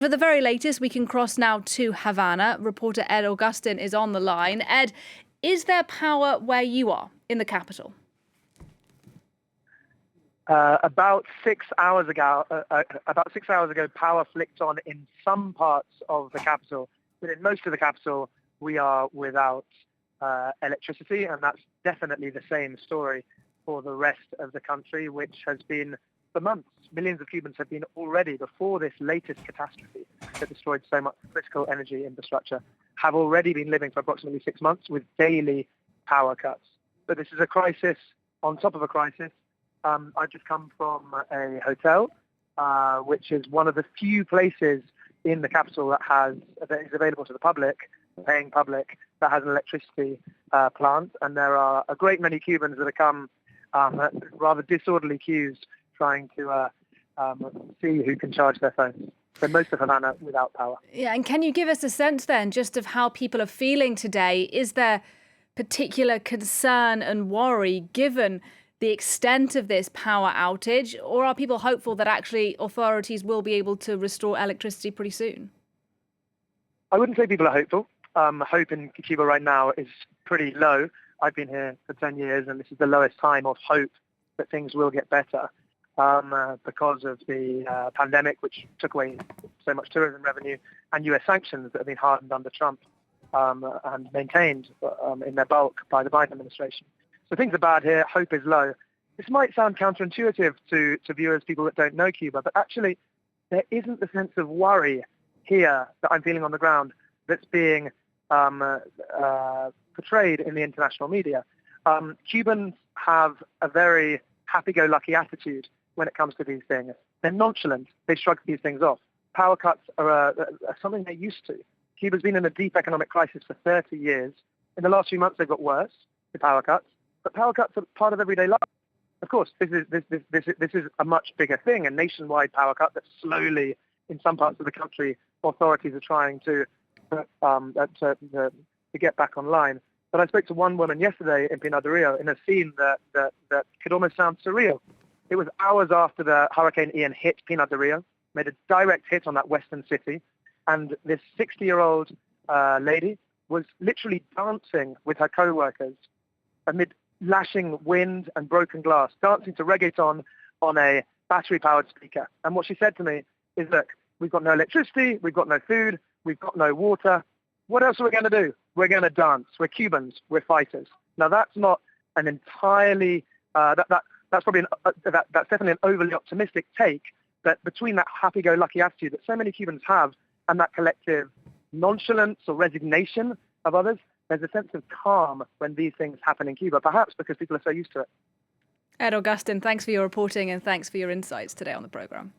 For the very latest, we can cross now to Havana. Reporter Ed Augustin is on the line. Ed, is there power where you are in the capital? About 6 hours ago, power flicked on in some parts of the capital, but in most of the capital, we are without electricity, and that's definitely the same story for the rest of the country, which has been for months. Millions of Cubans have been already, before this latest catastrophe that destroyed so much critical energy infrastructure, have already been living for approximately 6 months with daily power cuts. So this is a crisis on top of a crisis. I've just come from a hotel, which is one of the few places in the capital that is available to the public, the paying public, that has an electricity plant. And there are a great many Cubans that have come rather disorderly queues trying to see who can charge their phones. So most of Havana without power. Yeah, and can you give us a sense then just of how people are feeling today? Is there particular concern and worry given the extent of this power outage, or are people hopeful that actually authorities will be able to restore electricity pretty soon? I wouldn't say people are hopeful. Hope in Cuba right now is pretty low. I've been here for 10 years, and this is the lowest time of hope that things will get better because of the pandemic, which took away so much tourism revenue, and US sanctions that have been hardened under Trump and maintained in their bulk by the Biden administration. So things are bad here. Hope is low. This might sound counterintuitive to viewers, people that don't know Cuba, but actually there isn't the sense of worry here that I'm feeling on the ground that's being portrayed in the international media. Cubans have a very happy-go-lucky attitude when it comes to these things. They're nonchalant. They shrug these things off. Power cuts are something they're used to. Cuba's been in a deep economic crisis for 30 years. In the last few months, they've got worse, the power cuts. But power cuts are part of everyday life. Of course, this is a much bigger thing, a nationwide power cut that slowly, in some parts of the country, authorities are trying to get back online. But I spoke to one woman yesterday in Pinar del Rio in a scene that could almost sound surreal. It was hours after the Hurricane Ian hit Pinar del Rio, made a direct hit on that western city, and this 60-year-old lady was literally dancing with her co-workers amid lashing wind and broken glass, dancing to reggaeton on a battery-powered speaker. And what she said to me is, look, we've got no electricity, we've got no food, we've got no water. What else are we going to do? We're going to dance. We're Cubans. We're fighters. Now, that's not an entirely, that's definitely an overly optimistic take, but between that happy-go-lucky attitude that so many Cubans have and that collective nonchalance or resignation of others, there's a sense of calm when these things happen in Cuba, perhaps because people are so used to it. Ed Augustin, thanks for your reporting and thanks for your insights today on the programme.